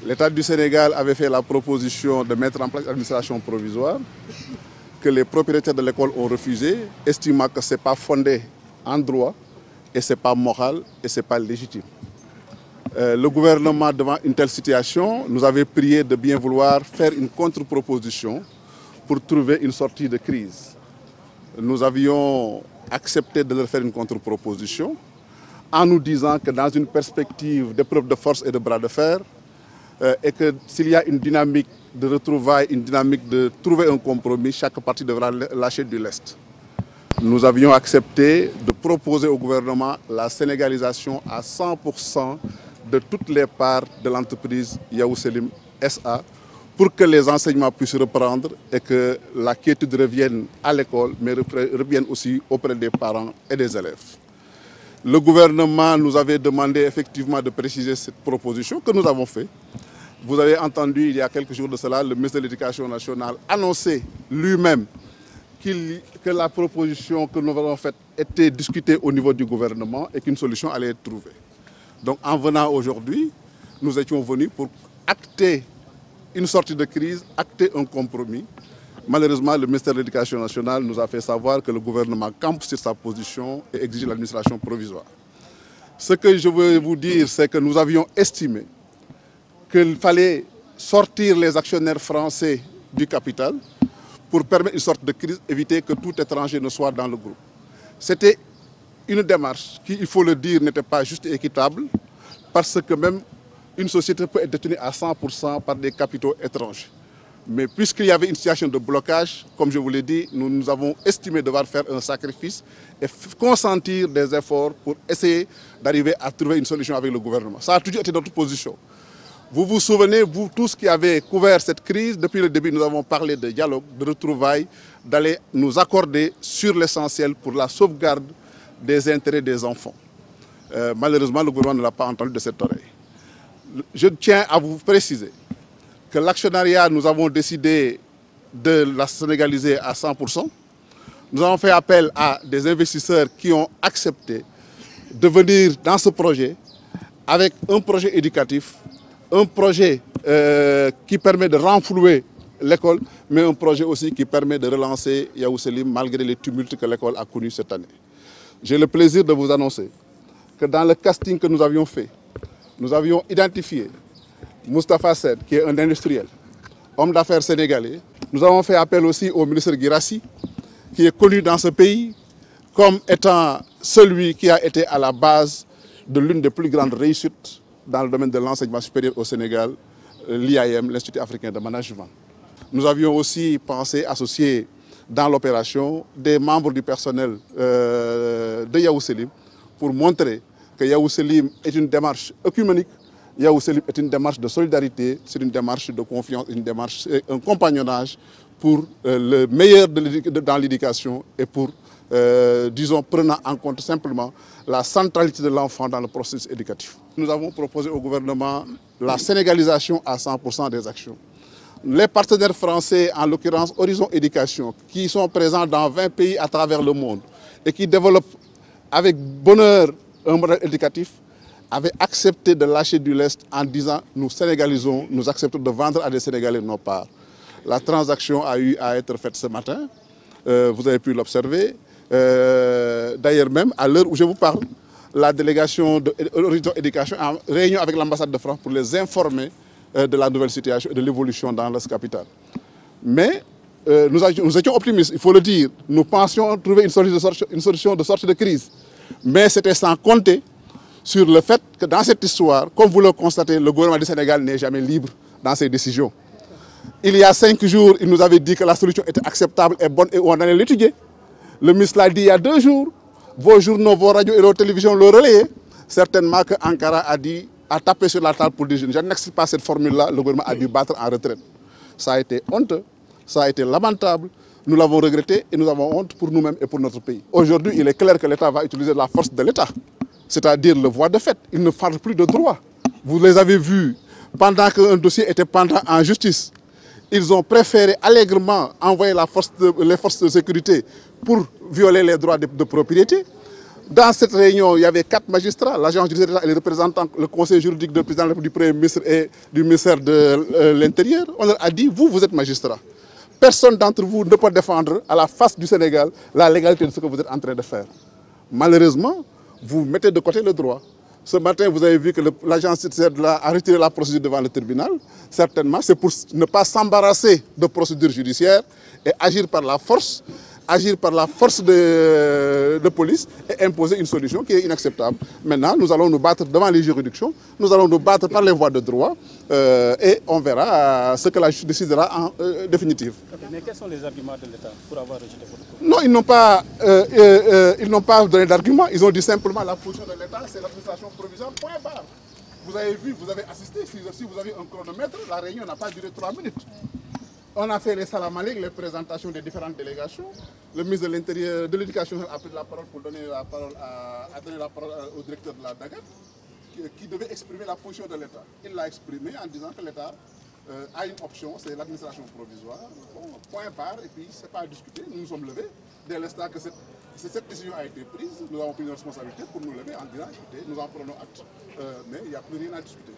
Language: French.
L'État du Sénégal avait fait la proposition de mettre en place l'administration provisoire que les propriétaires de l'école ont refusé, estimant que ce n'est pas fondé en droit et ce n'est pas moral et ce n'est pas légitime. Le gouvernement, devant une telle situation, nous avait prié de bien vouloir faire une contre-proposition pour trouver une sortie de crise. Nous avions accepté de leur faire une contre-proposition en nous disant que dans une perspective d'épreuve de force et de bras de fer, et que s'il y a une dynamique de retrouvailles, une dynamique de trouver un compromis, chaque partie devra lâcher du lest. Nous avions accepté de proposer au gouvernement la sénégalisation à 100% de toutes les parts de l'entreprise Yahoo Selim SA pour que les enseignements puissent reprendre et que la quiétude revienne à l'école, mais revienne aussi auprès des parents et des élèves. Le gouvernement nous avait demandé effectivement de préciser cette proposition que nous avons fait. Vous avez entendu il y a quelques jours de cela, le ministre de l'Éducation nationale annoncer lui-même que la proposition que nous avons faite était discutée au niveau du gouvernement et qu'une solution allait être trouvée. Donc en venant aujourd'hui, nous étions venus pour acter une sortie de crise, acter un compromis. Malheureusement, le ministère de l'Éducation nationale nous a fait savoir que le gouvernement campe sur sa position et exige l'administration provisoire. Ce que je veux vous dire, c'est que nous avions estimé qu'il fallait sortir les actionnaires français du capital pour permettre une sorte de crise, éviter que tout étranger ne soit dans le groupe. C'était une démarche qui, il faut le dire, n'était pas juste et équitable, parce que même une société peut être détenue à 100% par des capitaux étrangers. Mais puisqu'il y avait une situation de blocage, comme je vous l'ai dit, nous avons estimé devoir faire un sacrifice et consentir des efforts pour essayer d'arriver à trouver une solution avec le gouvernement. Ça a toujours été notre position. Vous vous souvenez, vous tous qui avez couvert cette crise, depuis le début nous avons parlé de dialogue, de retrouvailles, d'aller nous accorder sur l'essentiel pour la sauvegarde des intérêts des enfants. Malheureusement, le gouvernement ne l'a pas entendu de cette oreille. Je tiens à vous préciser que l'actionnariat, nous avons décidé de la sénégaliser à 100%. Nous avons fait appel à des investisseurs qui ont accepté de venir dans ce projet avec un projet éducatif, un projet qui permet de renflouer l'école, mais un projet aussi qui permet de relancer Yahoo Selim malgré les tumultes que l'école a connus cette année. J'ai le plaisir de vous annoncer que dans le casting que nous avions fait, nous avions identifié Moustapha Sed, qui est un industriel, homme d'affaires sénégalais. Nous avons fait appel aussi au ministre Guirassi, qui est connu dans ce pays comme étant celui qui a été à la base de l'une des plus grandes réussites dans le domaine de l'enseignement supérieur au Sénégal, l'IAM, l'Institut africain de management. Nous avions aussi pensé associer dans l'opération des membres du personnel de Yahoo Selim pour montrer que Yahoo Selim est une démarche œcuménique, Yahoo Selim est une démarche de solidarité, c'est une démarche de confiance, une démarche, un compagnonnage pour le meilleur dans l'éducation et pour, disons, prenant en compte simplement la centralité de l'enfant dans le processus éducatif. Nous avons proposé au gouvernement la sénégalisation à 100% des actions. Les partenaires français, en l'occurrence Horizon Éducation, qui sont présents dans 20 pays à travers le monde et qui développent avec bonheur un modèle éducatif, avaient accepté de lâcher du lest en disant « nous sénégalisons, nous acceptons de vendre à des Sénégalais nos parts ». La transaction a eu à être faite ce matin, vous avez pu l'observer. D'ailleurs même, à l'heure où je vous parle, la délégation de Horizon Éducation est en réunion avec l'ambassade de France pour les informer de la nouvelle situation et de l'évolution dans l'Est capitale. Mais nous étions optimistes, il faut le dire. Nous pensions trouver une solution de sortie de crise. Mais c'était sans compter sur le fait que dans cette histoire, comme vous le constatez, le gouvernement du Sénégal n'est jamais libre dans ses décisions. Il y a 5 jours, il nous avait dit que la solution était acceptable et bonne et on allait l'étudier. Le ministre l'a dit il y a 2 jours. Vos journaux, vos radios et vos télévisions l'ont relayé. Certainement que Ankara a tapé sur la table pour dire je n'accepte pas cette formule-là. Le gouvernement a dû battre en retraite. Ça a été honteux, ça a été lamentable. Nous l'avons regretté et nous avons honte pour nous-mêmes et pour notre pays. Aujourd'hui, il est clair que l'État va utiliser la force de l'État, c'est-à-dire le voie de fait. Il ne parle plus de droit. Vous les avez vus pendant qu'un dossier était pendant en justice. Ils ont préféré allègrement envoyer les forces de sécurité pour violer les droits de propriété. Dans cette réunion, il y avait 4 magistrats, l'agent judiciaire et les représentants, le conseil juridique du président du Premier ministre et du ministère de l'Intérieur. On leur a dit, vous êtes magistrat. Personne d'entre vous ne peut défendre à la face du Sénégal la légalité de ce que vous êtes en train de faire. Malheureusement, vous mettez de côté le droit. Ce matin, vous avez vu que l'agence judiciaire a retiré la procédure devant le tribunal. Certainement, c'est pour ne pas s'embarrasser de procédures judiciaires et agir par la force de police et imposer une solution qui est inacceptable. Maintenant, nous allons nous battre devant les juridictions, nous allons nous battre par les voies de droit et on verra ce que la justice décidera en définitive. Okay, mais quels sont les arguments de l'État pour avoir rejeté votre proposition? Non, ils n'ont pas donné d'arguments, ils ont dit simplement la position de l'État, c'est l'administration provisoire, point barre. Vous avez vu, vous avez assisté, si vous avez un chronomètre, la réunion n'a pas duré 3 minutes. On a fait les salam alek, les présentations des différentes délégations. Le ministre de l'Intérieur, de l'Éducation a pris la parole pour donner la parole au directeur de la DAGAT qui devait exprimer la position de l'État. Il l'a exprimé en disant que l'État a une option, c'est l'administration provisoire. Bon, point barre, et puis c'est pas à discuter. Nous nous sommes levés dès l'instant que cette décision a été prise. Nous avons pris une responsabilité pour nous lever en disant écoutez, nous en prenons acte. Mais il n'y a plus rien à discuter.